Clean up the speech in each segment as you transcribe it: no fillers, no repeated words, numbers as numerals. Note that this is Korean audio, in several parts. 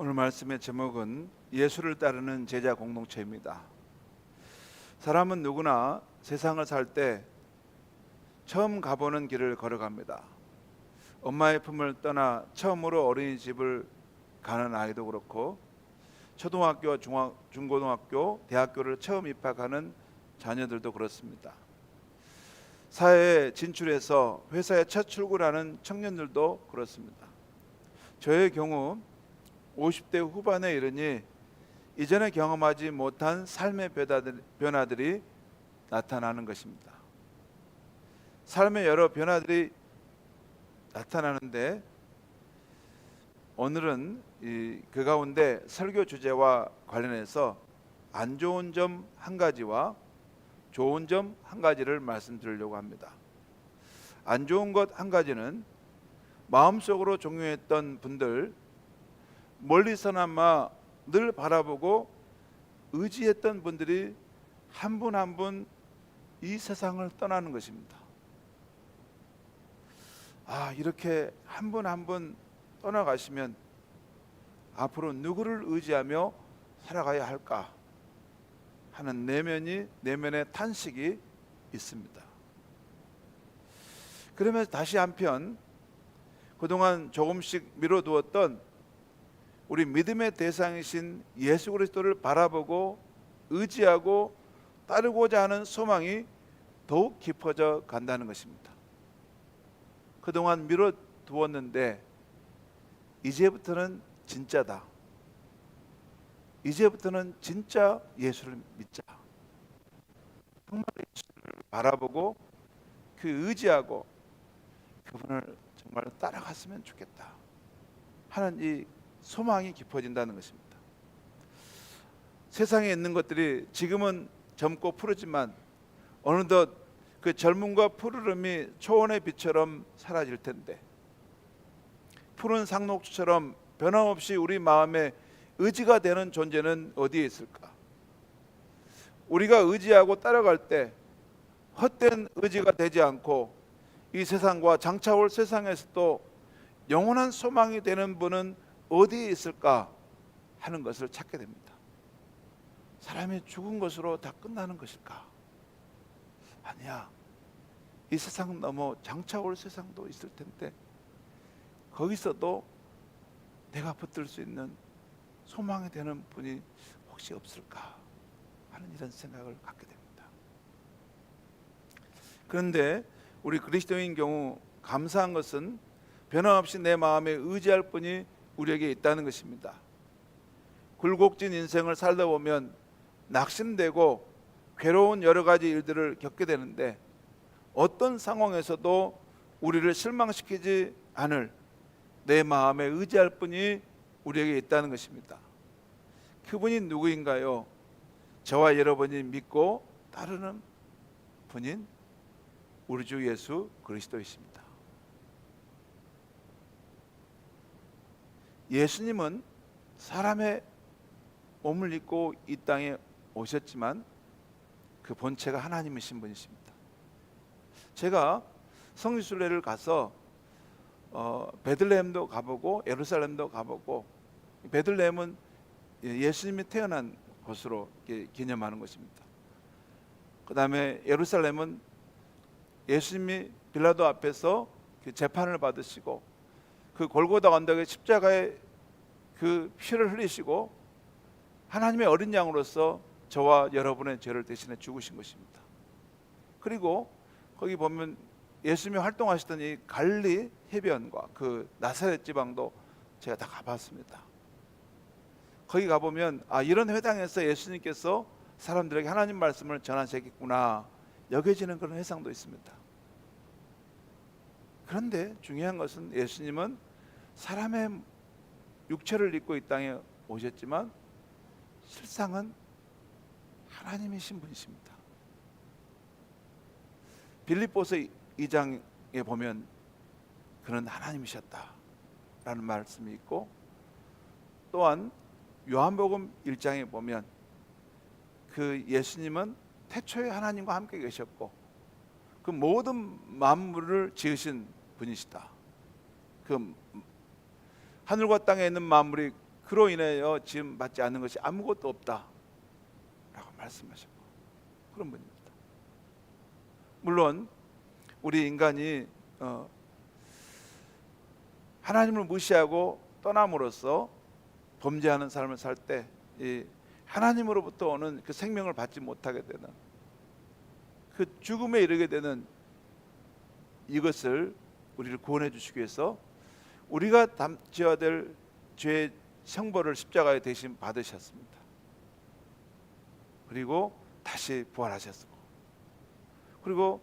오늘 말씀의 제목은 예수를 따르는 제자 공동체입니다. 사람은 누구나 세상을 살 때 처음 가보는 길을 걸어갑니다. 엄마의 품을 떠나 처음으로 어린이집을 가는 아이도 그렇고, 초등학교, 중고등학교, 대학교를 처음 입학하는 자녀들도 그렇습니다. 사회에 진출해서 회사에 첫 출근하는 청년들도 그렇습니다. 저의 경우 50대 후반에 이르니 이전에 경험하지 못한 삶의 변화들이 나타나는 것입니다. 삶의 여러 변화들이 나타나는데, 오늘은 그 가운데 설교 주제와 관련해서 안 좋은 점 한 가지와 좋은 점 한 가지를 말씀드리려고 합니다. 안 좋은 것 한 가지는 마음속으로 종용했던 분들, 멀리서나마 늘 바라보고 의지했던 분들이 한 분 한 분 이 세상을 떠나는 것입니다. 이렇게 한 분 한 분 떠나가시면 앞으로 누구를 의지하며 살아가야 할까 하는 내면의 탄식이 있습니다. 그러면서 다시 한편 그동안 조금씩 미뤄두었던 우리 믿음의 대상이신 예수 그리스도를 바라보고 의지하고 따르고자 하는 소망이 더욱 깊어져 간다는 것입니다. 그동안 미뤄두었는데 이제부터는 진짜다. 이제부터는 진짜 예수를 믿자. 정말 예수를 바라보고 그 의지하고 그분을 정말 따라갔으면 좋겠다 하는 이 소망이 깊어진다는 것입니다. 세상에 있는 것들이 지금은 젊고 푸르지만 어느덧 그 젊음과 푸르름이 초원의 빛처럼 사라질 텐데, 푸른 상록수처럼 변함없이 우리 마음에 의지가 되는 존재는 어디에 있을까? 우리가 의지하고 따라갈 때 헛된 의지가 되지 않고 이 세상과 장차올 세상에서도 영원한 소망이 되는 분은 어디에 있을까 하는 것을 찾게 됩니다. 사람이 죽은 것으로 다 끝나는 것일까? 아니야. 이 세상 넘어 장차올 세상도 있을 텐데 거기서도 내가 붙들 수 있는 소망이 되는 분이 혹시 없을까 하는 이런 생각을 갖게 됩니다. 그런데 우리 그리스도인 경우 감사한 것은 변함없이 내 마음에 의지할 분이 우리에게 있다는 것입니다. 굴곡진 인생을 살다 보면 낙심되고 괴로운 여러 가지 일들을 겪게 되는데, 어떤 상황에서도 우리를 실망시키지 않을 내 마음에 의지할 분이 우리에게 있다는 것입니다. 그분이 누구인가요? 저와 여러분이 믿고 따르는 분인 우리 주 예수 그리스도이십니다. 예수님은 사람의 몸을 입고 이 땅에 오셨지만 그 본체가 하나님이신 분이십니다. 제가 성지순례를 가서 베들레헴도 가보고 예루살렘도 가보고, 베들레헴은 예수님이 태어난 곳으로 기념하는 것입니다. 그 다음에 예루살렘은 예수님이 빌라도 앞에서 그 재판을 받으시고 그 골고다 언덕의 십자가에 그 피를 흘리시고 하나님의 어린 양으로서 저와 여러분의 죄를 대신해 죽으신 것입니다. 그리고 거기 보면 예수님이 활동하시던 이 갈릴리 해변과 그 나사렛 지방도 제가 다 가봤습니다. 거기 가보면 이런 회당에서 예수님께서 사람들에게 하나님 말씀을 전하셨겠구나 여겨지는 그런 회상도 있습니다. 그런데 중요한 것은 예수님은 사람의 육체를 입고 이 땅에 오셨지만 실상은 하나님이신 분이십니다. 빌립보서 2장에 보면 그는 하나님이셨다라는 말씀이 있고, 또한 요한복음 1장에 보면 그 예수님은 태초에 하나님과 함께 계셨고 그 모든 만물을 지으신 분이시다. 그 하늘과 땅에 있는 만물이 그로 인하여 지금 받지 않는 것이 아무것도 없다 라고 말씀하셨고, 그런 분입니다. 물론 우리 인간이 하나님을 무시하고 떠남으로써 범죄하는 삶을 살 때 하나님으로부터 오는 그 생명을 받지 못하게 되는, 그 죽음에 이르게 되는 이것을 우리를 구원해 주시기 위해서 우리가 지어야 될 죄의 형벌을 십자가에 대신 받으셨습니다. 그리고 다시 부활하셨고, 그리고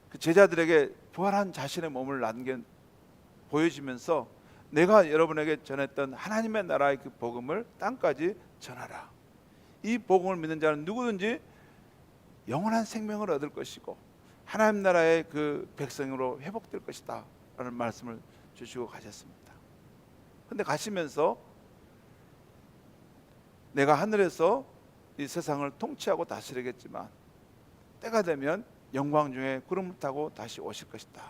그 제자들에게 부활한 자신의 몸을 보여주면서 내가 여러분에게 전했던 하나님의 나라의 그 복음을 땅까지 전하라. 이 복음을 믿는 자는 누구든지 영원한 생명을 얻을 것이고 하나님 나라의 그 백성으로 회복될 것이다 라는 말씀을 주시고 가셨습니다. 근데 가시면서 내가 하늘에서 이 세상을 통치하고 다스리겠지만 때가 되면 영광 중에 구름을 타고 다시 오실 것이다.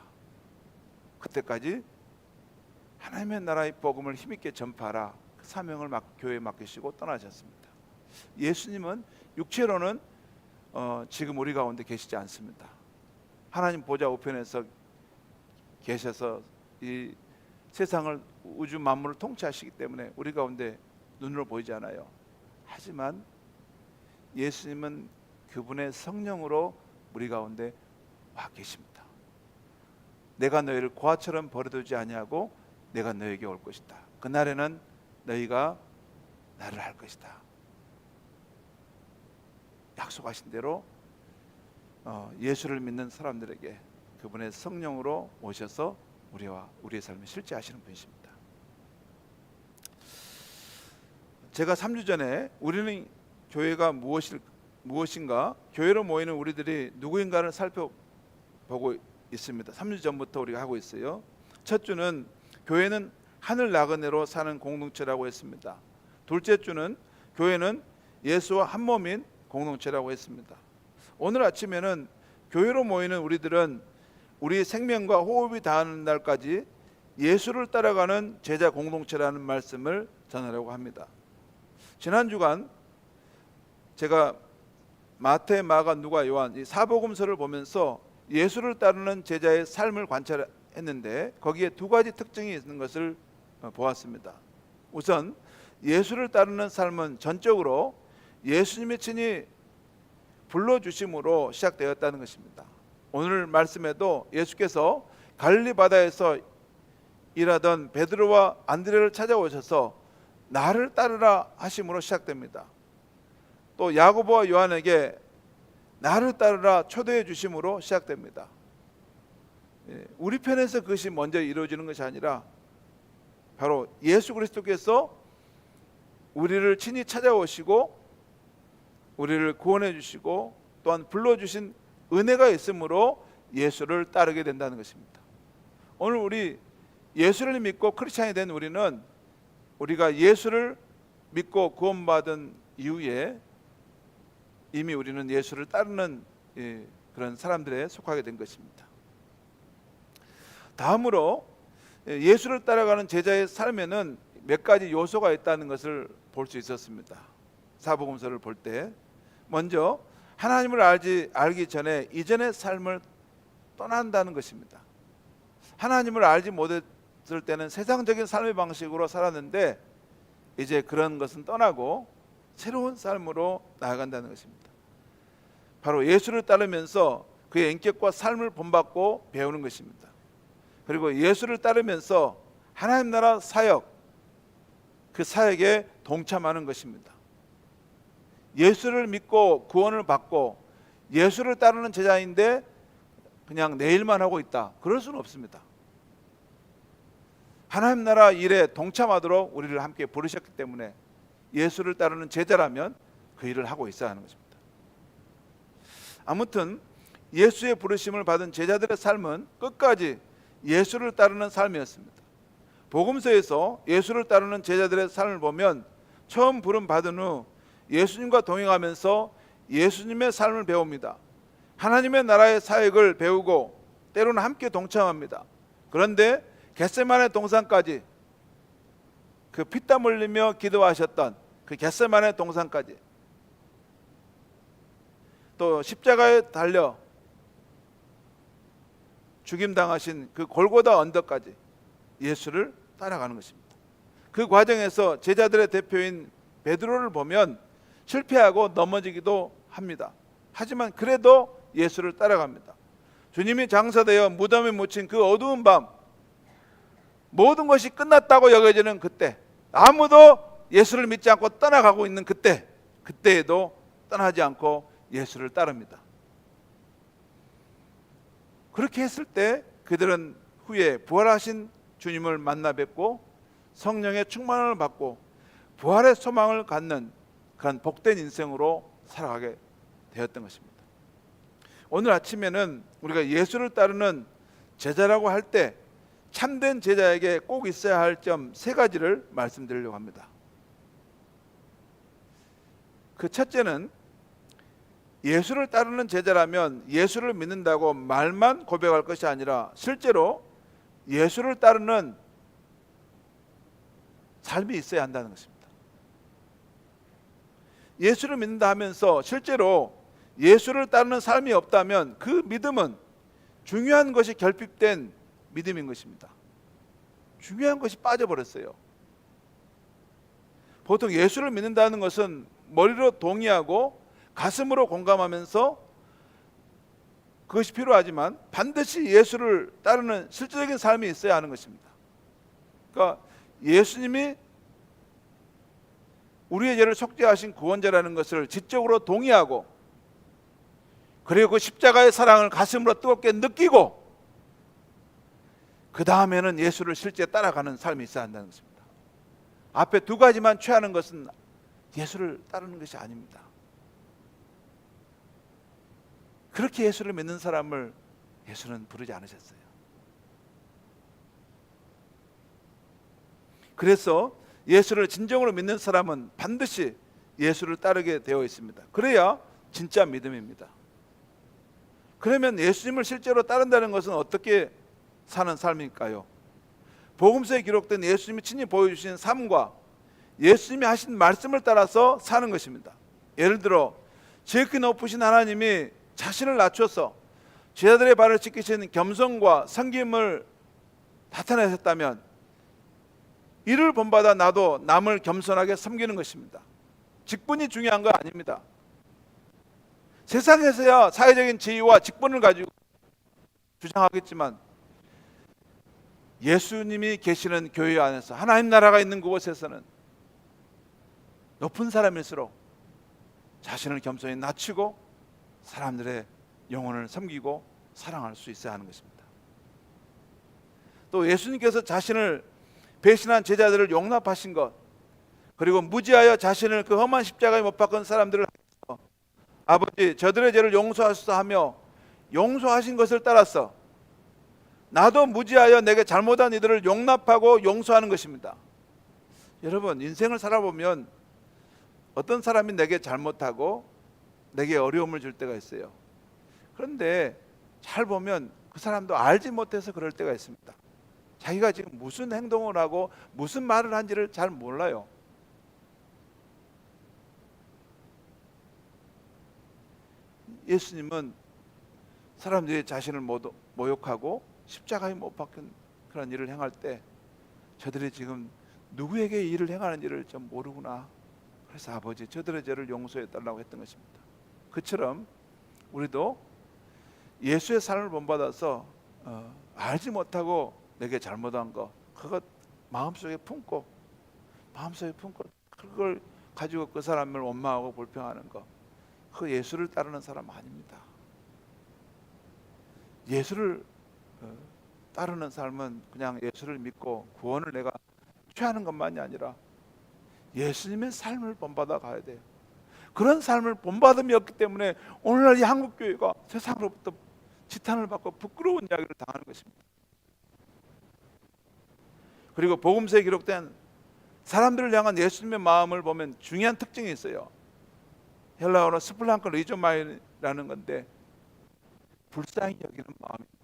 그때까지 하나님의 나라의 복음을 힘있게 전파하라. 그 사명을 교회에 맡기시고 떠나셨습니다. 예수님은 육체로는 지금 우리 가운데 계시지 않습니다. 하나님 보좌 우편에서 계셔서 이 세상을, 우주 만물을 통치하시기 때문에 우리 가운데 눈으로 보이지 않아요. 하지만 예수님은 그분의 성령으로 우리 가운데 와 계십니다. 내가 너희를 고아처럼 버려두지 아니하고 내가 너에게 올 것이다. 그날에는 너희가 나를 할 것이다. 약속하신 대로 예수를 믿는 사람들에게 그분의 성령으로 오셔서 우리와 우리의 삶을 실제하시는 분이십니다. 제가 3주 전에 우리는 교회가 무엇인가, 교회로 모이는 우리들이 누구인가를 살펴보고 있습니다. 3주 전부터 우리가 하고 있어요. 첫 주는 교회는 하늘 나그네로 사는 공동체라고 했습니다. 둘째 주는 교회는 예수와 한 몸인 공동체라고 했습니다. 오늘 아침에는 교회로 모이는 우리들은 우리의 생명과 호흡이 닿는 날까지 예수를 따라가는 제자 공동체라는 말씀을 전하려고 합니다. 지난 주간 제가 마태, 마가, 누가, 요한 이 사복음서를 보면서 예수를 따르는 제자의 삶을 관찰했는데 거기에 두 가지 특징이 있는 것을 보았습니다. 우선 예수를 따르는 삶은 전적으로 예수님의 친히 불러주심으로 시작되었다는 것입니다. 오늘 말씀에도 예수께서 갈릴리 바다에서 일하던 베드로와 안드레를 찾아오셔서 나를 따르라 하심으로 시작됩니다. 또 야고보와 요한에게 나를 따르라 초대해 주심으로 시작됩니다. 우리 편에서 그것이 먼저 이루어지는 것이 아니라 바로 예수 그리스도께서 우리를 친히 찾아오시고 우리를 구원해 주시고 또한 불러주신 은혜가 있으므로 예수를 따르게 된다는 것입니다. 오늘 우리 예수를 믿고 크리스찬이 된 우리는 우리가 예수를 믿고 구원받은 이후에 이미 우리는 예수를 따르는 그런 사람들에 속하게 된 것입니다. 다음으로 예수를 따라가는 제자의 삶에는 몇 가지 요소가 있다는 것을 볼 수 있었습니다. 사복음서를 볼 때 먼저 하나님을 알기 전에 이전의 삶을 떠난다는 것입니다. 하나님을 알지 못했을 때는 세상적인 삶의 방식으로 살았는데 이제 그런 것은 떠나고 새로운 삶으로 나아간다는 것입니다. 바로 예수를 따르면서 그의 인격과 삶을 본받고 배우는 것입니다. 그리고 예수를 따르면서 하나님 나라 사역, 그 사역에 동참하는 것입니다. 예수를 믿고 구원을 받고 예수를 따르는 제자인데 그냥 내 일만 하고 있다, 그럴 수는 없습니다. 하나님 나라 일에 동참하도록 우리를 함께 부르셨기 때문에 예수를 따르는 제자라면 그 일을 하고 있어야 하는 것입니다. 아무튼 예수의 부르심을 받은 제자들의 삶은 끝까지 예수를 따르는 삶이었습니다. 복음서에서 예수를 따르는 제자들의 삶을 보면 처음 부름 받은 후 예수님과 동행하면서 예수님의 삶을 배웁니다. 하나님의 나라의 사역을 배우고 때로는 함께 동참합니다. 그런데 겟세마네 동산까지 그 피땀 흘리며 기도하셨던 그 겟세마네 동산까지, 또 십자가에 달려 죽임당하신 그 골고다 언덕까지 예수를 따라가는 것입니다. 그 과정에서 제자들의 대표인 베드로를 보면 실패하고 넘어지기도 합니다. 하지만 그래도 예수를 따라갑니다. 주님이 장사되어 무덤에 묻힌 그 어두운 밤, 모든 것이 끝났다고 여겨지는 그때, 아무도 예수를 믿지 않고 떠나가고 있는 그때에도 떠나지 않고 예수를 따릅니다. 그렇게 했을 때 그들은 후에 부활하신 주님을 만나 뵙고 성령의 충만을 받고 부활의 소망을 갖는 그런 복된 인생으로 살아가게 되었던 것입니다. 오늘 아침에는 우리가 예수를 따르는 제자라고 할 때 참된 제자에게 꼭 있어야 할 점 3가지를 말씀드리려고 합니다. 그 첫째는, 예수를 따르는 제자라면 예수를 믿는다고 말만 고백할 것이 아니라 실제로 예수를 따르는 삶이 있어야 한다는 것입니다. 예수를 믿는다 하면서 실제로 예수를 따르는 삶이 없다면 그 믿음은 중요한 것이 결핍된 믿음인 것입니다. 중요한 것이 빠져버렸어요. 보통 예수를 믿는다는 것은 머리로 동의하고 가슴으로 공감하면서 그것이 필요하지만 반드시 예수를 따르는 실질적인 삶이 있어야 하는 것입니다. 그러니까 예수님이 우리의 죄를 속죄하신 구원자라는 것을 지적으로 동의하고, 그리고 그 십자가의 사랑을 가슴으로 뜨겁게 느끼고, 그 다음에는 예수를 실제 따라가는 삶이 있어야 한다는 것입니다. 앞에 2가지만 취하는 것은 예수를 따르는 것이 아닙니다. 그렇게 예수를 믿는 사람을 예수는 부르지 않으셨어요. 그래서 예수를 진정으로 믿는 사람은 반드시 예수를 따르게 되어 있습니다. 그래야 진짜 믿음입니다. 그러면 예수님을 실제로 따른다는 것은 어떻게 사는 삶일까요? 복음서에 기록된 예수님이 친히 보여주신 삶과 예수님이 하신 말씀을 따라서 사는 것입니다. 예를 들어 지극히 높으신 하나님이 자신을 낮춰서 제자들의 발을 씻기신 겸손과 섬김을 나타내셨다면 이를 본받아 나도 남을 겸손하게 섬기는 것입니다. 직분이 중요한 거 아닙니다. 세상에서야 사회적인 지위와 직분을 가지고 주장하겠지만 예수님이 계시는 교회 안에서, 하나님 나라가 있는 그곳에서는 높은 사람일수록 자신을 겸손히 낮추고 사람들의 영혼을 섬기고 사랑할 수 있어야 하는 것입니다. 또 예수님께서 자신을 배신한 제자들을 용납하신 것, 그리고 무지하여 자신을 그 험한 십자가에 못 박은 사람들을 아버지 저들의 죄를 용서하소서 하며 용서하신 것을 따라서 나도 무지하여 내게 잘못한 이들을 용납하고 용서하는 것입니다. 여러분, 인생을 살아보면 어떤 사람이 내게 잘못하고 내게 어려움을 줄 때가 있어요. 그런데 잘 보면 그 사람도 알지 못해서 그럴 때가 있습니다. 자기가 지금 무슨 행동을 하고 무슨 말을 한지를 잘 몰라요. 예수님은 사람들이 자신을 모욕하고 십자가에 못 박힌 그런 일을 행할 때 저들이 지금 누구에게 이 일을 행하는지를 좀 모르구나. 그래서 아버지 저들의 죄를 용서해 달라고 했던 것입니다. 그처럼 우리도 예수의 삶을 본받아서 알지 못하고 내게 잘못한 거, 그것 마음속에 품고 그걸 가지고 그 사람을 원망하고 불평하는 거, 그 예수를 따르는 사람 아닙니다. 예수를 따르는 삶은 그냥 예수를 믿고 구원을 내가 취하는 것만이 아니라 예수님의 삶을 본받아 가야 돼요. 그런 삶을 본받음이 없기 때문에 오늘날 이 한국교회가 세상으로부터 지탄을 받고 부끄러운 이야기를 당하는 것입니다. 그리고 복음서에 기록된 사람들을 향한 예수님의 마음을 보면 중요한 특징이 있어요. 헬라어로 스플랑크 리조마이라는 건데 불쌍히 여기는 마음입니다.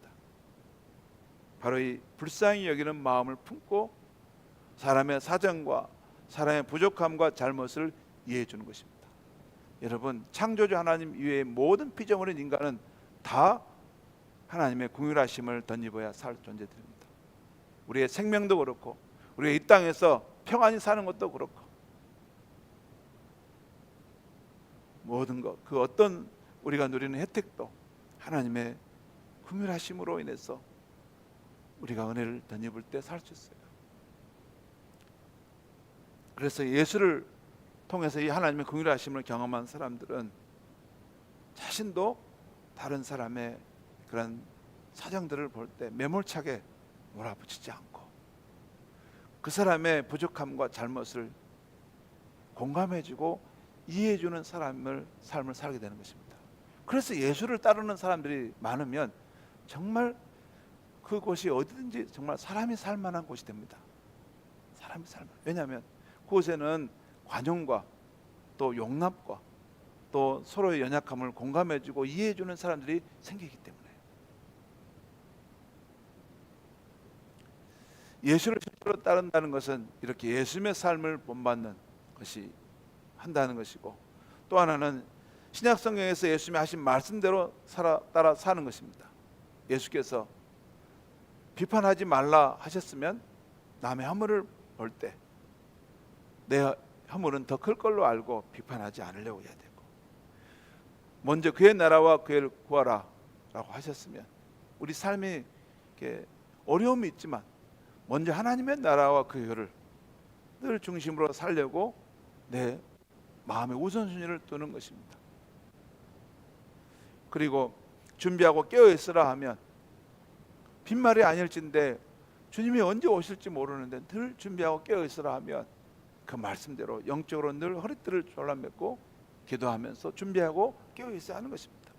바로 이 불쌍히 여기는 마음을 품고 사람의 사정과 사람의 부족함과 잘못을 이해해 주는 것입니다. 여러분, 창조주 하나님 이외의 모든 피조물인 인간은 다 하나님의 긍휼하심을 덧입어야 살 존재들입니다. 우리의 생명도 그렇고 우리가 이 땅에서 평안히 사는 것도 그렇고 모든 것, 그 어떤 우리가 누리는 혜택도 하나님의 긍휼하심으로 인해서 우리가 은혜를 덧입을 때 살 수 있어요. 그래서 예수를 통해서 이 하나님의 긍휼하심을 경험한 사람들은 자신도 다른 사람의 그런 사정들을 볼 때 매몰차게 몰아붙이지 않고 그 사람의 부족함과 잘못을 공감해주고 이해해주는 삶을 살게 되는 것입니다. 그래서 예수를 따르는 사람들이 많으면 정말 그곳이 어디든지 정말 사람이 살만한 곳이 됩니다. 사람이 살만. 왜냐하면 그곳에는 관용과 또 용납과 또 서로의 연약함을 공감해주고 이해해주는 사람들이 생기기 때문에 예수를 실제로 따른다는 것은 이렇게 예수님의 삶을 본받는 것이 한다는 것이고, 또 하나는 신약 성경에서 예수님이 하신 말씀대로 따라 사는 것입니다. 예수께서 비판하지 말라 하셨으면 남의 허물을 볼 때 내 허물은 더 클 걸로 알고 비판하지 않으려고 해야 되고, 먼저 그의 나라와 그의 구하라 라고 하셨으면 우리 삶이 이렇게 어려움이 있지만 먼저 하나님의 나라와 그 의를 늘 중심으로 살려고 내 마음의 우선순위를 두는 것입니다. 그리고 준비하고 깨어있으라 하면 빈말이 아닐진데 주님이 언제 오실지 모르는데 늘 준비하고 깨어있으라 하면 그 말씀대로 영적으로 늘 허리띠를 졸라맸고 기도하면서 준비하고 깨어있어야 하는 것입니다.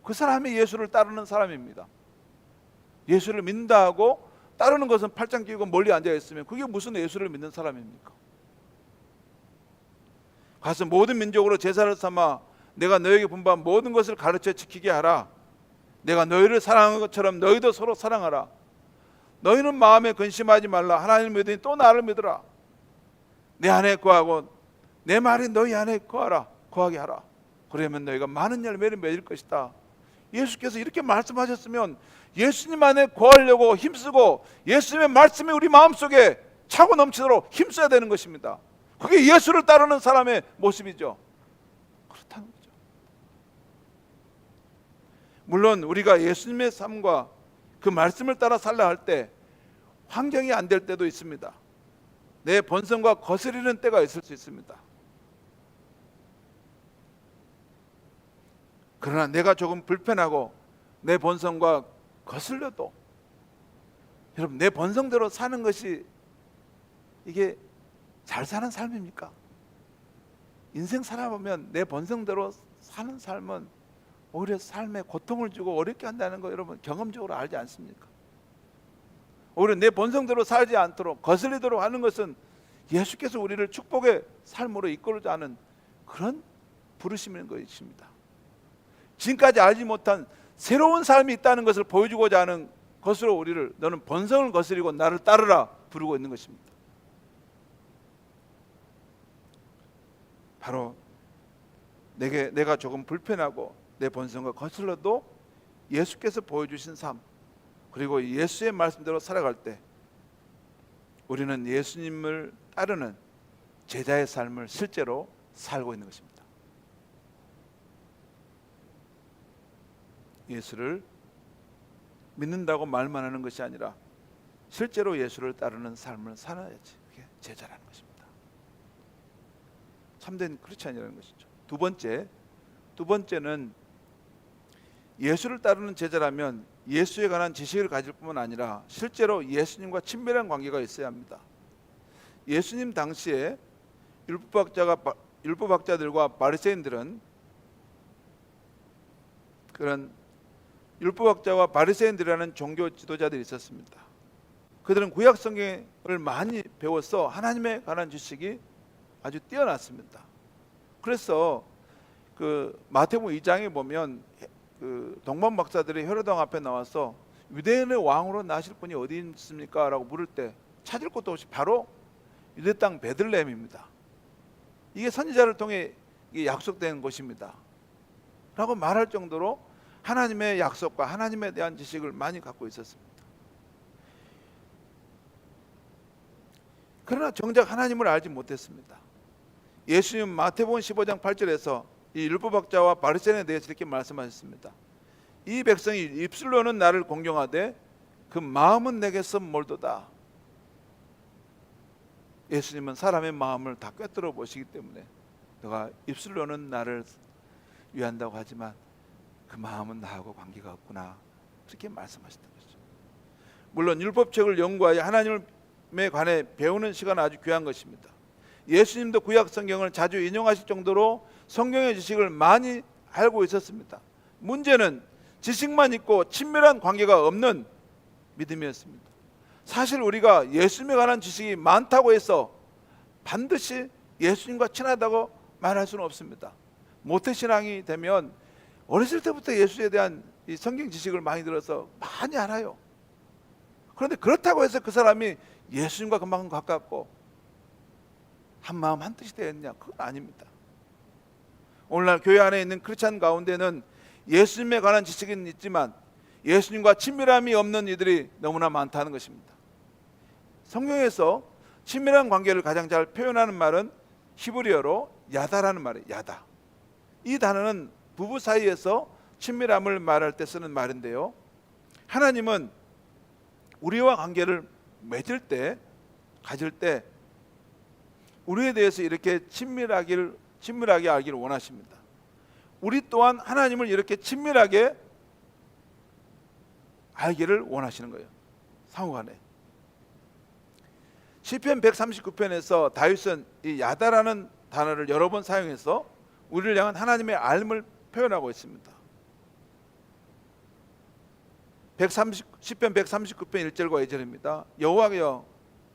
그 사람이 예수를 따르는 사람입니다. 예수를 믿는다 하고 따르는 것은 팔짱 끼고 멀리 앉아있으면 그게 무슨 예수를 믿는 사람입니까? 가서 모든 민족으로 제사를 삼아 내가 너에게 분부한 모든 것을 가르쳐 지키게 하라. 내가 너희를 사랑한 것처럼 너희도 서로 사랑하라. 너희는 마음에 근심하지 말라. 하나님을 믿으니 또 나를 믿으라. 내 안에 거하고 내 말이 너희 안에 거하게 하라. 그러면 너희가 많은 열매를 맺을 것이다. 예수께서 이렇게 말씀하셨으면 예수님 안에 거하려고 힘쓰고 예수님의 말씀이 우리 마음속에 차고 넘치도록 힘써야 되는 것입니다. 그게 예수를 따르는 사람의 모습이죠. 그렇다는 거죠. 물론 우리가 예수님의 삶과 그 말씀을 따라 살라 할 때 환경이 안 될 때도 있습니다. 내 본성과 거스리는 때가 있을 수 있습니다. 그러나 내가 조금 불편하고 내 본성과 거슬려도 여러분, 내 본성대로 사는 것이 이게 잘 사는 삶입니까? 인생 살아보면 내 본성대로 사는 삶은 오히려 삶에 고통을 주고 어렵게 한다는 거 여러분 경험적으로 알지 않습니까? 오히려 내 본성대로 살지 않도록 거슬리도록 하는 것은 예수께서 우리를 축복의 삶으로 이끌고자 하는 그런 부르심인 것입니다. 지금까지 알지 못한 새로운 삶이 있다는 것을 보여주고자 하는 것으로 우리를 너는 본성을 거스리고 나를 따르라 부르고 있는 것입니다. 바로 내가 조금 불편하고 내 본성과 거슬러도 예수께서 보여주신 삶, 그리고 예수의 말씀대로 살아갈 때 우리는 예수님을 따르는 제자의 삶을 실제로 살고 있는 것입니다. 예수를 믿는다고 말만 하는 것이 아니라 실제로 예수를 따르는 삶을 살아야지 그게 제자라는 것입니다. 참된 크리스찬이라는 것이죠. 두 번째는 예수를 따르는 제자라면 예수에 관한 지식을 가질 뿐만 아니라 실제로 예수님과 친밀한 관계가 있어야 합니다. 예수님 당시에 율법학자들과 바리새인들은 그런 율법학자와 바리새인들이라는 종교 지도자들이 있었습니다. 그들은 구약 성경을 많이 배워서 하나님에 관한 지식이 아주 뛰어났습니다. 그래서 그 마태복음 2장에 보면 그 동방 박사들이 헤로당 앞에 나와서 유대인의 왕으로 나실 분이 어디 있습니까? 라고 물을 때 찾을 곳도 없이 바로 유대 땅 베들레헴입니다. 이게 선지자를 통해 이게 약속된 곳입니다 라고 말할 정도로 하나님의 약속과 하나님에 대한 지식을 많이 갖고 있었습니다. 그러나 정작 하나님을 알지 못했습니다. 예수님 마태복음 15장 8절에서 이 율법학자와 바리새인에 대해서 이렇게 말씀하셨습니다. 이 백성이 입술로는 나를 공경하되 그 마음은 내게서 멀도다. 예수님은 사람의 마음을 다 꿰뚫어 보시기 때문에 너가 입술로는 나를 위한다고 하지만 그 마음은 나하고 관계가 없구나, 그렇게 말씀하셨던 것이죠. 물론 율법책을 연구하여 하나님에 관해 배우는 시간은 아주 귀한 것입니다. 예수님도 구약 성경을 자주 인용하실 정도로 성경의 지식을 많이 알고 있었습니다. 문제는 지식만 있고 친밀한 관계가 없는 믿음이었습니다. 사실 우리가 예수님에 관한 지식이 많다고 해서 반드시 예수님과 친하다고 말할 수는 없습니다. 모태신앙이 되면 어렸을 때부터 예수에 대한 이 성경 지식을 많이 들어서 많이 알아요. 그런데 그렇다고 해서 그 사람이 예수님과 그만큼 가깝고 한마음 한뜻이 되었냐? 그건 아닙니다. 오늘날 교회 안에 있는 크리스찬 가운데는 예수님에 관한 지식은 있지만 예수님과 친밀함이 없는 이들이 너무나 많다는 것입니다. 성경에서 친밀한 관계를 가장 잘 표현하는 말은 히브리어로 야다라는 말이에요. 야다. 이 단어는 부부 사이에서 친밀함을 말할 때 쓰는 말인데요, 하나님은 우리와 관계를 맺을 때, 가질 때 우리에 대해서 이렇게 친밀하게 알기를 원하십니다. 우리 또한 하나님을 이렇게 친밀하게 알기를 원하시는 거예요. 상호간에. 시편 139편에서 다윗은 이 야다라는 단어를 여러 번 사용해서 우리를 향한 하나님의 알을 표현하고 있습니다. 시편 139편 1절과 2절입니다.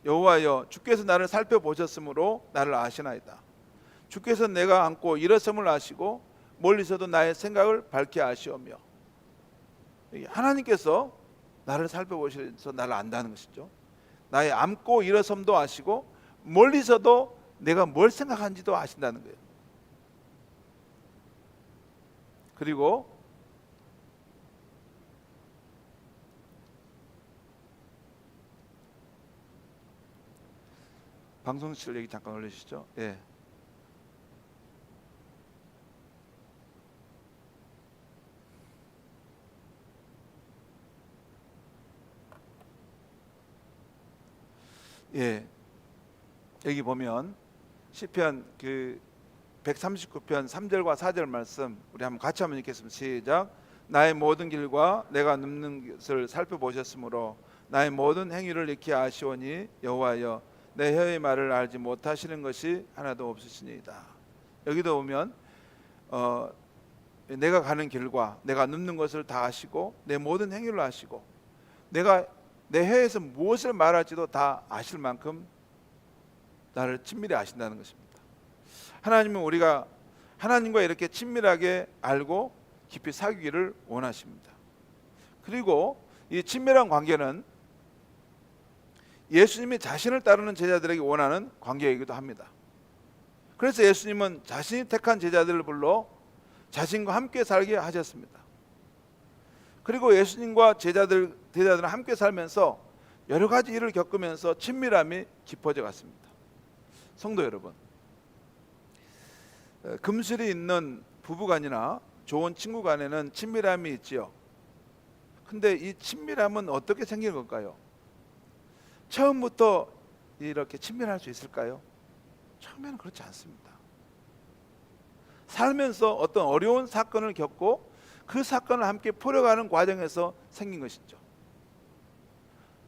여호와여 주께서 나를 살펴보셨으므로 나를 아시나이다. 주께서 내가 앉고 일어섬을 아시고 멀리서도 나의 생각을 밝히 아시오며. 하나님께서 나를 살펴보셔서 나를 안다는 것이죠. 나의 앉고 일어섬도 아시고 멀리서도 내가 뭘 생각하는지도 아신다는 거예요. 그리고 방송실 얘기 잠깐 올려주시죠. 예. 예. 여기 보면 시편 139편 3절과 4절 말씀 우리 한번 같이 한번 읽겠습니다. 시작. 나의 모든 길과 내가 눕는 것을 살펴보셨으므로 나의 모든 행위를 익히 아시오니 여호와여 내 혀의 말을 알지 못하시는 것이 하나도 없으시니이다. 여기도 보면 내가 가는 길과 내가 눕는 것을 다 아시고 내 모든 행위를 아시고 내가 내 혀에서 무엇을 말할지도 다 아실 만큼 나를 친밀히 아신다는 것입니다. 하나님은 우리가 하나님과 이렇게 친밀하게 알고 깊이 사귀기를 원하십니다. 그리고 이 친밀한 관계는 예수님이 자신을 따르는 제자들에게 원하는 관계이기도 합니다. 그래서 예수님은 자신이 택한 제자들을 불러 자신과 함께 살게 하셨습니다. 그리고 예수님과 제자들은 함께 살면서 여러 가지 일을 겪으면서 친밀함이 깊어져 갔습니다. 성도 여러분, 금슬이 있는 부부간이나 좋은 친구 간에는 친밀함이 있지요. 근데 이 친밀함은 어떻게 생기는 걸까요? 처음부터 이렇게 친밀할 수 있을까요? 처음에는 그렇지 않습니다. 살면서 어떤 어려운 사건을 겪고 그 사건을 함께 풀어가는 과정에서 생긴 것이죠.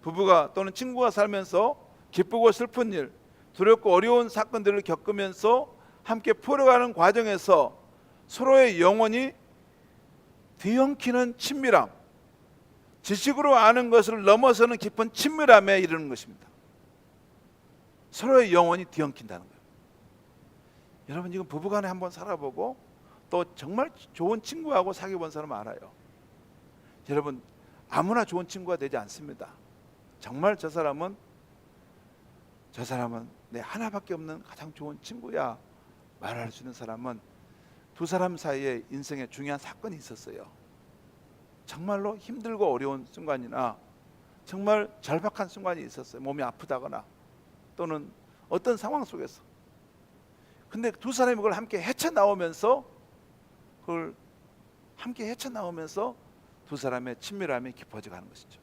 부부가 또는 친구가 살면서 기쁘고 슬픈 일, 두렵고 어려운 사건들을 겪으면서 함께 풀어가는 과정에서 서로의 영혼이 뒤엉키는 친밀함, 지식으로 아는 것을 넘어서는 깊은 친밀함에 이르는 것입니다. 서로의 영혼이 뒤엉킨다는 거예요. 여러분 지금 부부간에 한번 살아보고 또 정말 좋은 친구하고 사귀어 본 사람 알아요. 여러분 아무나 좋은 친구가 되지 않습니다. 정말 저 사람은 내 하나밖에 없는 가장 좋은 친구야 말할 수 있는 사람은 두 사람 사이에 인생에 중요한 사건이 있었어요. 정말로 힘들고 어려운 순간이나 정말 절박한 순간이 있었어요. 몸이 아프다거나 또는 어떤 상황 속에서. 근데 두 사람이 그걸 함께 헤쳐나오면서 두 사람의 친밀함이 깊어져 가는 것이죠.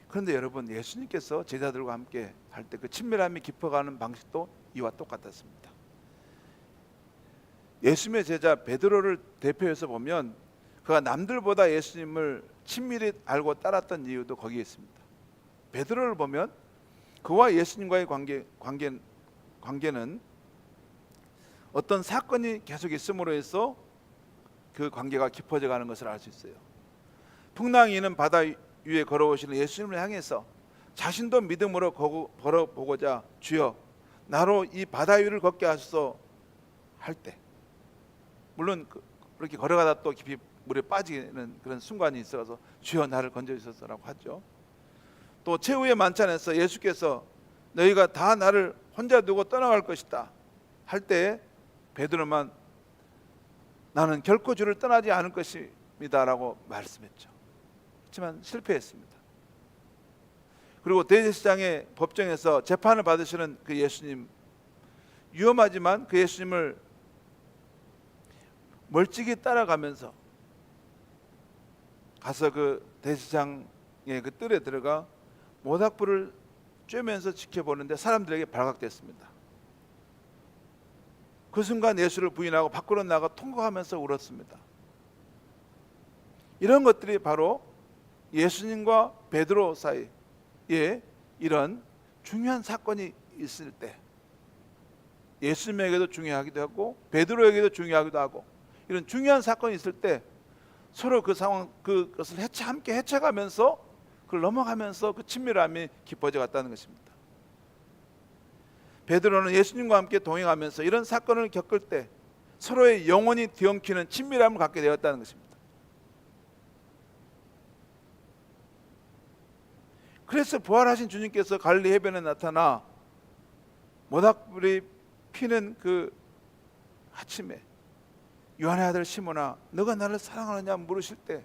그런데 여러분, 예수님께서 제자들과 함께 할 때 그 친밀함이 깊어가는 방식도 이와 똑같았습니다. 예수님의 제자 베드로를 대표해서 보면 그가 남들보다 예수님을 친밀히 알고 따랐던 이유도 거기에 있습니다. 베드로를 보면 그와 예수님과의 관계는 어떤 사건이 계속 있음으로 해서 그 관계가 깊어져 가는 것을 알 수 있어요. 풍랑이는 바다 위에 걸어오시는 예수님을 향해서 자신도 믿음으로 걸어보고자 주여 나로 이 바다 위를 걷게 하소서 할 때, 물론 그렇게 걸어가다 또 깊이 물에 빠지는 그런 순간이 있어서 주여 나를 건져주소서라고 하죠. 또 최후의 만찬에서 예수께서 너희가 다 나를 혼자 두고 떠나갈 것이다 할 때 베드로만 나는 결코 주를 떠나지 않을 것입니다 라고 말씀했죠. 하지만 실패했습니다. 그리고 대제사장의 법정에서 재판을 받으시는 그 예수님, 위험하지만 그 예수님을 멀찍이 따라가면서 가서 그 대제사장의 그 뜰에 들어가 모닥불을 쬐면서 지켜보는데 사람들에게 발각됐습니다. 그 순간 예수를 부인하고 밖으로 나가 통곡하면서 울었습니다. 이런 것들이 바로 예수님과 베드로 사이에 이런 중요한 사건이 있을 때 예수님에게도 중요하기도 하고 베드로에게도 중요하기도 하고 이런 중요한 사건이 있을 때 서로 그 상황 그것을 함께 헤쳐가면서 그걸 넘어가면서 그 친밀함이 깊어져 갔다는 것입니다. 베드로는 예수님과 함께 동행하면서 이런 사건을 겪을 때 서로의 영혼이 뒤엉키는 친밀함을 갖게 되었다는 것입니다. 그래서 부활하신 주님께서 갈릴리 해변에 나타나 모닥불이 피는 그 아침에 요한의 아들 시몬아 너가 나를 사랑하느냐 물으실 때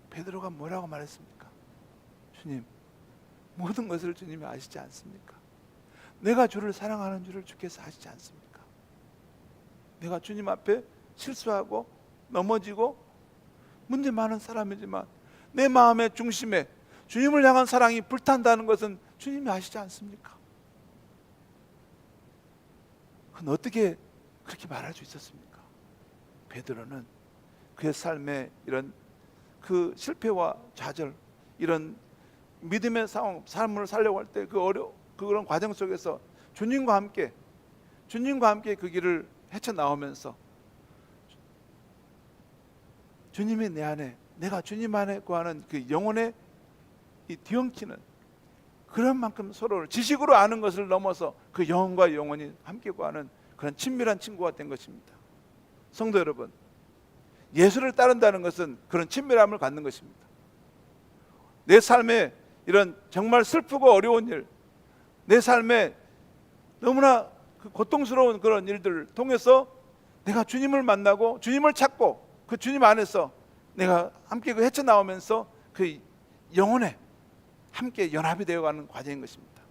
베드로가 뭐라고 말했습니까? 주님, 모든 것을 주님이 아시지 않습니까? 내가 주를 사랑하는 줄을 주께서 아시지 않습니까? 내가 주님 앞에 실수하고 넘어지고 문제 많은 사람이지만 내 마음의 중심에 주님을 향한 사랑이 불탄다는 것은 주님이 아시지 않습니까? 그건 어떻게 그렇게 말할 수 있었습니까? 베드로는 그의 삶에 이런 그 실패와 좌절, 이런 믿음의 상황, 삶을 살려고 할 때 그런 과정 속에서 주님과 함께 그 길을 헤쳐나오면서 주님이 내 안에, 내가 주님 안에 구하는 그 영혼의 이 뒤엉키는 그런 만큼 서로를 지식으로 아는 것을 넘어서 그 영혼과 영혼이 함께 구하는 그런 친밀한 친구가 된 것입니다. 성도 여러분, 예수를 따른다는 것은 그런 친밀함을 갖는 것입니다. 내 삶에 이런 정말 슬프고 어려운 일, 내 삶에 너무나 고통스러운 그런 일들을 통해서 내가 주님을 만나고 주님을 찾고 그 주님 안에서 내가 함께 그 헤쳐나오면서 그 영혼에 함께 연합이 되어가는 과정인 것입니다.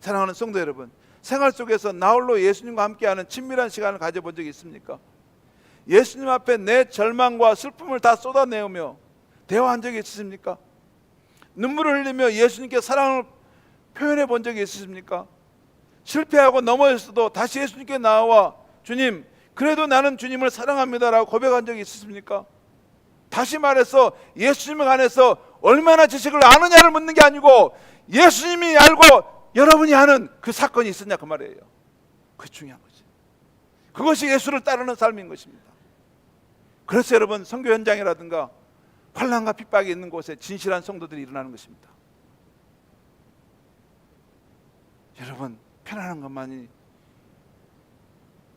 사랑하는 성도 여러분, 생활 속에서 나 홀로 예수님과 함께하는 친밀한 시간을 가져본 적이 있습니까? 예수님 앞에 내 절망과 슬픔을 다 쏟아내으며 대화한 적이 있으십니까? 눈물을 흘리며 예수님께 사랑을 표현해 본 적이 있으십니까? 실패하고 넘어졌어도 다시 예수님께 나와 주님, 그래도 나는 주님을 사랑합니다라고 고백한 적이 있으십니까? 다시 말해서 예수님 안에서 얼마나 지식을 아느냐를 묻는 게 아니고 예수님이 알고 여러분이 아는 그 사건이 있었냐 그 말이에요. 그게 중요한 거지. 그것이 예수를 따르는 삶인 것입니다. 그래서 여러분, 선교 현장이라든가 환난과 핍박이 있는 곳에 진실한 성도들이 일어나는 것입니다. 여러분, 편안한 것만이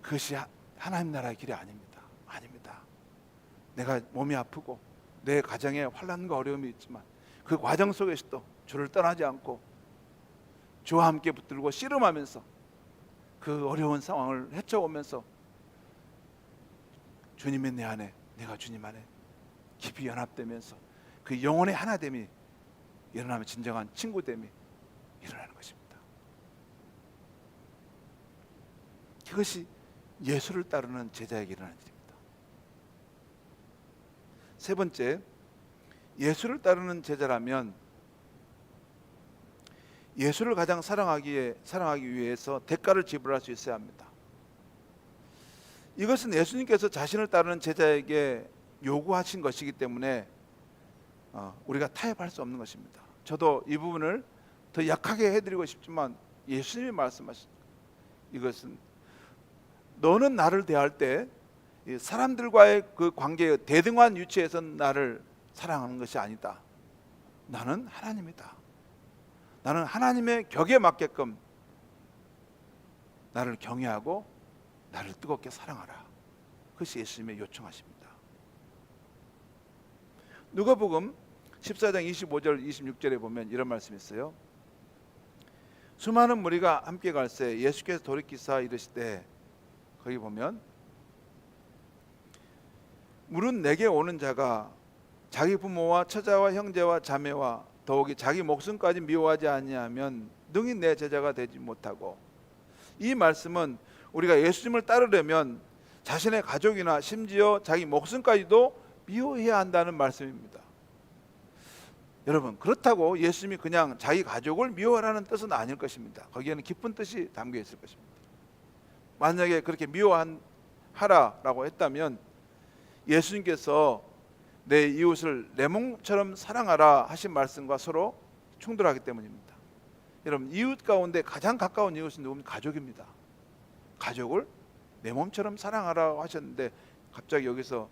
그것이 하나님 나라의 길이 아닙니다. 아닙니다. 내가 몸이 아프고 내 가정에 환난과 어려움이 있지만 그 과정 속에서도 주를 떠나지 않고 주와 함께 붙들고 씨름하면서 그 어려운 상황을 헤쳐오면서 주님의 내 안에, 내가 주님 안에 깊이 연합되면서 그 영혼의 하나됨이 일어나면 진정한 친구됨이 일어나는 것입니다. 그것이 예수를 따르는 제자에게 일어나는 일입니다. 세 번째, 예수를 따르는 제자라면 예수를 가장 사랑하기 위해서 대가를 지불할 수 있어야 합니다. 이것은 예수님께서 자신을 따르는 제자에게 요구하신 것이기 때문에 우리가 타협할 수 없는 것입니다. 저도 이 부분을 더 약하게 해드리고 싶지만 예수님이 말씀하신 이것은 너는 나를 대할 때 사람들과의 그 관계의 대등한 위치에서 나를 사랑하는 것이 아니다. 나는 하나님이다. 나는 하나님의 격에 맞게끔 나를 경외하고 나를 뜨겁게 사랑하라. 그것이 예수님의 요청하십니다. 누가복음 14장 25절 26절에 보면 이런 말씀이 있어요. 수많은 무리가 함께 갈새 예수께서 돌이키사 이르시되, 거기 보면 물은 내게 오는 자가 자기 부모와 처자와 형제와 자매와 더욱이 자기 목숨까지 미워하지 아니하면 능히 내 제자가 되지 못하고, 이 말씀은 우리가 예수님을 따르려면 자신의 가족이나 심지어 자기 목숨까지도 미워해야 한다는 말씀입니다. 여러분, 그렇다고 예수님이 그냥 자기 가족을 미워하라는 뜻은 아닐 것입니다. 거기에는 깊은 뜻이 담겨 있을 것입니다. 만약에 그렇게 미워하라라고 했다면 예수님께서 내 이웃을 내 몸처럼 사랑하라 하신 말씀과 서로 충돌하기 때문입니다. 여러분, 이웃 가운데 가장 가까운 이웃은 누굽니까? 가족입니다. 가족을 내 몸처럼 사랑하라고 하셨는데 갑자기 여기서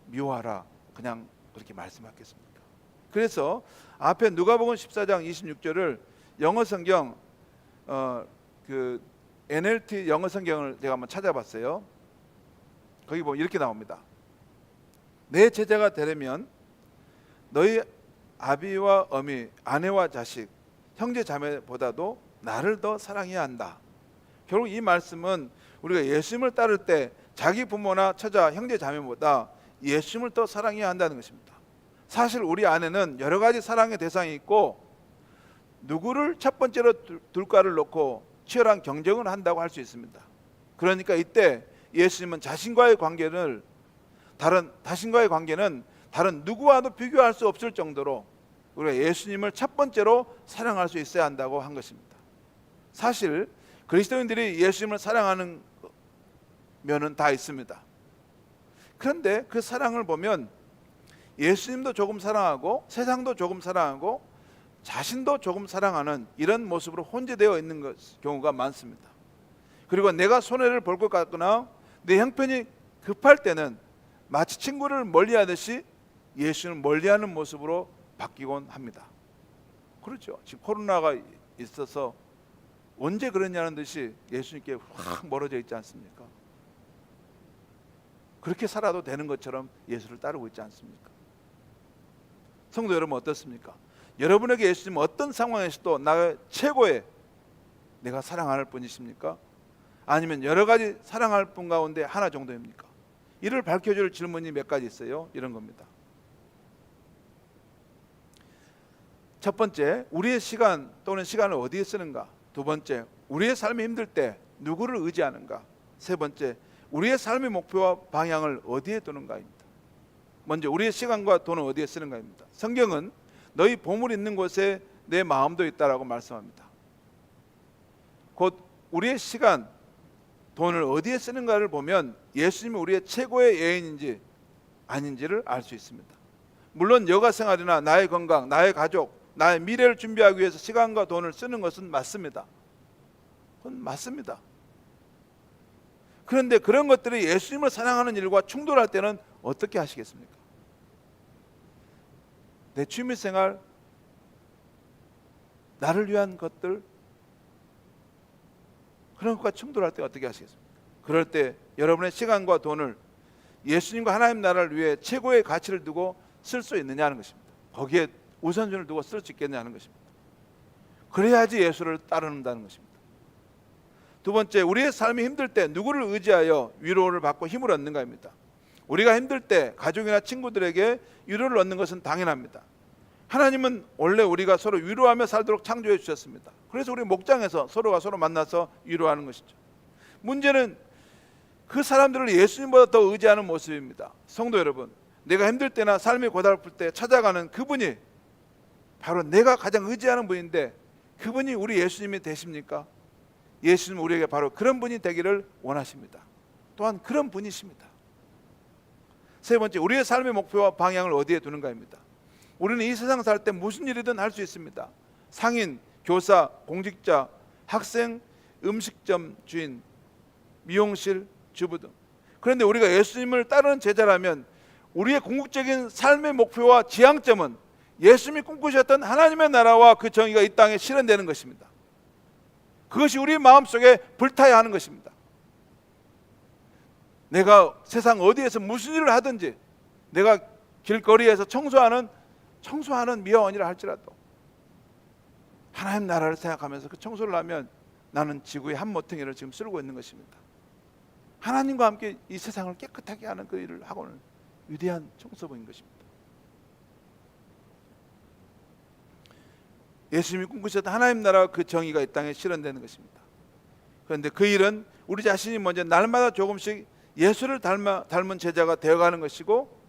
미워하라 그냥 그렇게 말씀하겠습니까? 그래서 앞에 누가복음 14장 26절을 영어 성경 그 NLT 영어 성경을 제가 한번 찾아봤어요. 거기 보면 이렇게 나옵니다. 내 제자가 되려면 너희 아비와 어미, 아내와 자식, 형제 자매보다도 나를 더 사랑해야 한다. 결국 이 말씀은 우리가 예수님을 따를 때 자기 부모나 처자, 형제 자매보다 예수님을 더 사랑해야 한다는 것입니다. 사실 우리 안에는 여러 가지 사랑의 대상이 있고 누구를 첫 번째로 둘까를 놓고 치열한 경쟁을 한다고 할 수 있습니다. 그러니까 이때 예수님은 자신과의 관계는 다른 누구와도 비교할 수 없을 정도로 우리가 예수님을 첫 번째로 사랑할 수 있어야 한다고 한 것입니다. 사실 그리스도인들이 예수님을 사랑하는 면은 다 있습니다. 그런데 그 사랑을 보면 예수님도 조금 사랑하고 세상도 조금 사랑하고 자신도 조금 사랑하는 이런 모습으로 혼재되어 있는 경우가 많습니다. 그리고 내가 손해를 볼 것 같거나 내 형편이 급할 때는 마치 친구를 멀리하듯이 예수님을 멀리하는 모습으로 바뀌곤 합니다. 그렇죠. 지금 코로나가 있어서 언제 그랬냐는 듯이 예수님께 확 멀어져 있지 않습니까? 그렇게 살아도 되는 것처럼 예수를 따르고 있지 않습니까? 성도 여러분 어떻습니까? 여러분에게 예수님은 어떤 상황에서도 나의 최고의 내가 사랑할 분이십니까? 아니면 여러 가지 사랑할 분 가운데 하나 정도입니까? 이를 밝혀줄 질문이 몇 가지 있어요. 이런 겁니다. 첫 번째, 우리의 시간 또는 시간을 어디에 쓰는가? 두 번째, 우리의 삶이 힘들 때 누구를 의지하는가? 세 번째, 우리의 삶의 목표와 방향을 어디에 두는가입니다. 먼저 우리의 시간과 돈을 어디에 쓰는가입니다. 성경은 너희 보물 있는 곳에 내 마음도 있다라고 말씀합니다. 곧 우리의 시간, 돈을 어디에 쓰는가를 보면 예수님이 우리의 최고의 예인인지 아닌지를 알 수 있습니다. 물론 여가 생활이나 나의 건강, 나의 가족, 나의 미래를 준비하기 위해서 시간과 돈을 쓰는 것은 맞습니다. 그건 맞습니다. 그런데 그런 것들이 예수님을 사랑하는 일과 충돌할 때는 어떻게 하시겠습니까? 내 취미생활, 나를 위한 것들, 그런 것과 충돌할 때 어떻게 하시겠습니까? 그럴 때 여러분의 시간과 돈을 예수님과 하나님 나라를 위해 최고의 가치를 두고 쓸 수 있느냐는 것입니다. 거기에 우선순위를 두고 쓸 수 있겠냐는 것입니다. 그래야지 예수를 따른다는 것입니다. 두 번째, 우리의 삶이 힘들 때 누구를 의지하여 위로를 받고 힘을 얻는가입니다. 우리가 힘들 때 가족이나 친구들에게 위로를 얻는 것은 당연합니다. 하나님은 원래 우리가 서로 위로하며 살도록 창조해 주셨습니다. 그래서 우리 목장에서 서로가 서로 만나서 위로하는 것이죠. 문제는 그 사람들을 예수님보다 더 의지하는 모습입니다. 성도 여러분, 내가 힘들 때나 삶이 고달플 때 찾아가는 그분이 바로 내가 가장 의지하는 분인데, 그분이 우리 예수님이 되십니까? 예수님은 우리에게 바로 그런 분이 되기를 원하십니다. 또한 그런 분이십니다. 세 번째, 우리의 삶의 목표와 방향을 어디에 두는가입니다. 우리는 이 세상 살 때 무슨 일이든 할 수 있습니다. 상인, 교사, 공직자, 학생, 음식점 주인, 미용실 주부 등. 그런데 우리가 예수님을 따르는 제자라면 우리의 궁극적인 삶의 목표와 지향점은 예수님이 꿈꾸셨던 하나님의 나라와 그 정의가 이 땅에 실현되는 것입니다. 그것이 우리 마음속에 불타야 하는 것입니다. 내가 세상 어디에서 무슨 일을 하든지, 내가 길거리에서 청소하는 미화원이라 할지라도 하나님 나라를 생각하면서 그 청소를 하면 나는 지구의 한 모퉁이를 지금 쓸고 있는 것입니다. 하나님과 함께 이 세상을 깨끗하게 하는 그 일을 하고는 위대한 청소부인 것입니다. 예수님이 꿈꾸셨던 하나님 나라와 그 정의가 이 땅에 실현되는 것입니다. 그런데 그 일은 우리 자신이 먼저 날마다 조금씩 예수를 닮은 제자가 되어가는 것이고,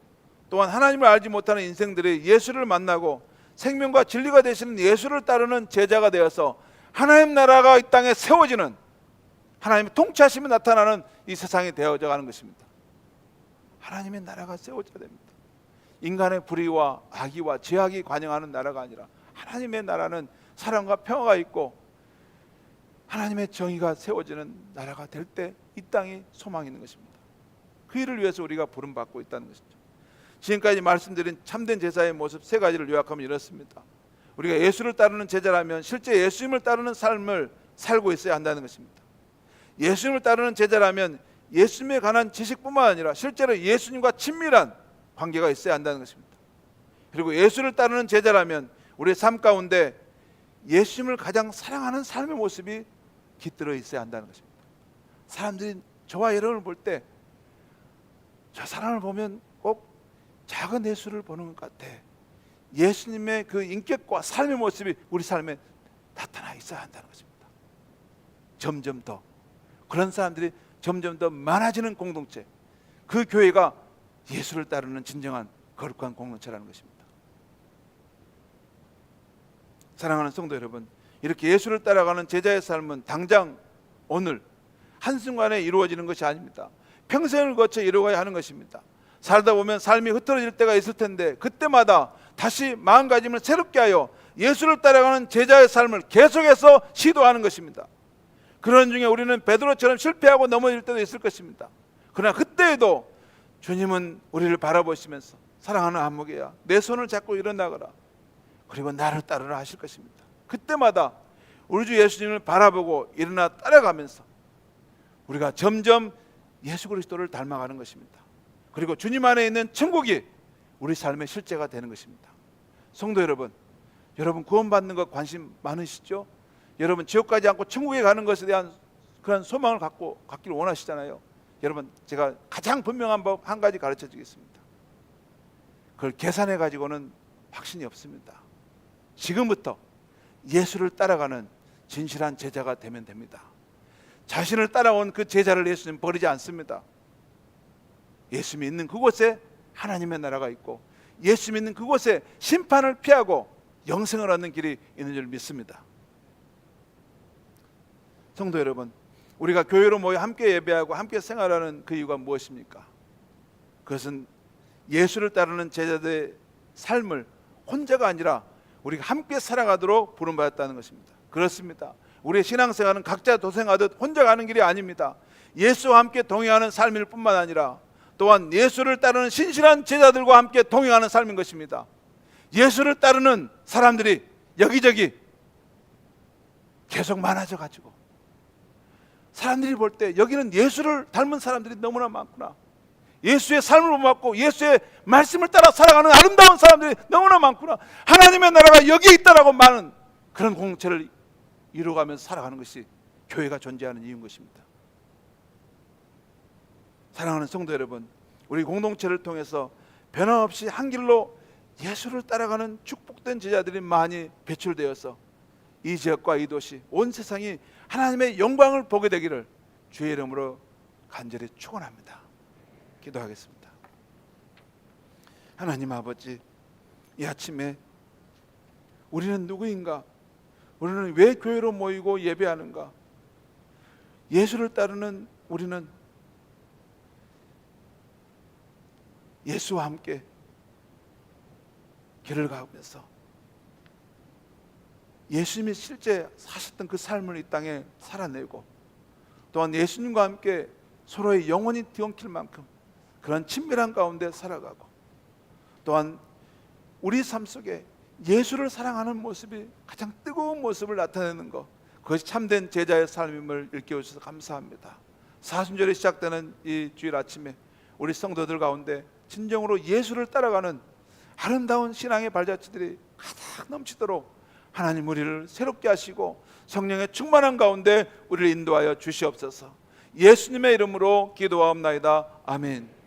또한 하나님을 알지 못하는 인생들이 예수를 만나고 생명과 진리가 되시는 예수를 따르는 제자가 되어서 하나님 나라가 이 땅에 세워지는, 하나님의 통치하심이 나타나는 이 세상이 되어져 가는 것입니다. 하나님의 나라가 세워져야 됩니다. 인간의 불의와 악의와 죄악이 관영하는 나라가 아니라 하나님의 나라는 사랑과 평화가 있고 하나님의 정의가 세워지는 나라가 될 때 이 땅이 소망이 있는 것입니다. 그 일을 위해서 우리가 부름받고 있다는 것이죠. 지금까지 말씀드린 참된 제자의 모습 세 가지를 요약하면 이렇습니다. 우리가 예수를 따르는 제자라면 실제 예수님을 따르는 삶을 살고 있어야 한다는 것입니다. 예수님을 따르는 제자라면 예수님에 관한 지식뿐만 아니라 실제로 예수님과 친밀한 관계가 있어야 한다는 것입니다. 그리고 예수를 따르는 제자라면 우리의 삶 가운데 예수님을 가장 사랑하는 삶의 모습이 깃들어 있어야 한다는 것입니다. 사람들이 저와 여러분을 볼 때 저 사람을 보면 꼭 작은 예수를 보는 것 같아. 예수님의 그 인격과 삶의 모습이 우리 삶에 나타나 있어야 한다는 것입니다. 점점 더 그런 사람들이 점점 더 많아지는 공동체, 그 교회가 예수를 따르는 진정한 거룩한 공동체라는 것입니다. 사랑하는 성도 여러분, 이렇게 예수를 따라가는 제자의 삶은 당장 오늘 한순간에 이루어지는 것이 아닙니다. 평생을 거쳐 이루어가야 하는 것입니다. 살다 보면 삶이 흐트러질 때가 있을 텐데 그때마다 다시 마음가짐을 새롭게 하여 예수를 따라가는 제자의 삶을 계속해서 시도하는 것입니다. 그런 중에 우리는 베드로처럼 실패하고 넘어질 때도 있을 것입니다. 그러나 그때에도 주님은 우리를 바라보시면서 사랑하는 안목이야, 내 손을 잡고 일어나거라, 그리고 나를 따르라 하실 것입니다. 그때마다 우리 주 예수님을 바라보고 일어나 따라가면서 우리가 점점 예수 그리스도를 닮아가는 것입니다. 그리고 주님 안에 있는 천국이 우리 삶의 실제가 되는 것입니다. 성도 여러분, 여러분 구원받는 것 관심 많으시죠? 여러분 지옥 가지 않고 천국에 가는 것에 대한 그런 소망을 갖고 갖기를 원하시잖아요. 여러분 제가 가장 분명한 법 한 가지 가르쳐 주겠습니다. 그걸 계산해 가지고는 확신이 없습니다. 지금부터 예수를 따라가는 진실한 제자가 되면 됩니다. 자신을 따라온 그 제자를 예수님 버리지 않습니다. 예수님이 있는 그곳에 하나님의 나라가 있고 예수님이 있는 그곳에 심판을 피하고 영생을 얻는 길이 있는 줄 믿습니다. 성도 여러분, 우리가 교회로 모여 함께 예배하고 함께 생활하는 그 이유가 무엇입니까? 그것은 예수를 따르는 제자들의 삶을 혼자가 아니라 우리가 함께 살아가도록 부름받았다는 것입니다. 그렇습니다. 우리의 신앙생활은 각자 도생하듯 혼자 가는 길이 아닙니다. 예수와 함께 동행하는 삶일 뿐만 아니라 또한 예수를 따르는 신실한 제자들과 함께 동행하는 삶인 것입니다. 예수를 따르는 사람들이 여기저기 계속 많아져 가지고 사람들이 볼 때 여기는 예수를 닮은 사람들이 너무나 많구나, 예수의 삶을 본받고 예수의 말씀을 따라 살아가는 아름다운 사람들이 너무나 많구나, 하나님의 나라가 여기에 있다라고 많은 그런 공동체를 이루어가면서 살아가는 것이 교회가 존재하는 이유인 것입니다. 사랑하는 성도 여러분, 우리 공동체를 통해서 변함없이 한 길로 예수를 따라가는 축복된 제자들이 많이 배출되어서 이 지역과 이 도시, 온 세상이 하나님의 영광을 보게 되기를 주의 이름으로 간절히 축원합니다. 기도하겠습니다. 하나님 아버지, 이 아침에 우리는 누구인가? 우리는 왜 교회로 모이고 예배하는가? 예수를 따르는 우리는 예수와 함께 길을 가면서 예수님이 실제 사셨던 그 삶을 이 땅에 살아내고, 또한 예수님과 함께 서로의 영혼이 뒤엉킬 만큼 그런 친밀한 가운데 살아가고, 또한 우리 삶 속에 예수를 사랑하는 모습이 가장 뜨거운 모습을 나타내는 것, 그것이 참된 제자의 삶임을 일깨워 주셔서 감사합니다. 사순절에 시작되는 이 주일 아침에 우리 성도들 가운데 진정으로 예수를 따라가는 아름다운 신앙의 발자취들이 가득 넘치도록 하나님 우리를 새롭게 하시고 성령의 충만한 가운데 우리를 인도하여 주시옵소서. 예수님의 이름으로 기도하옵나이다. 아멘.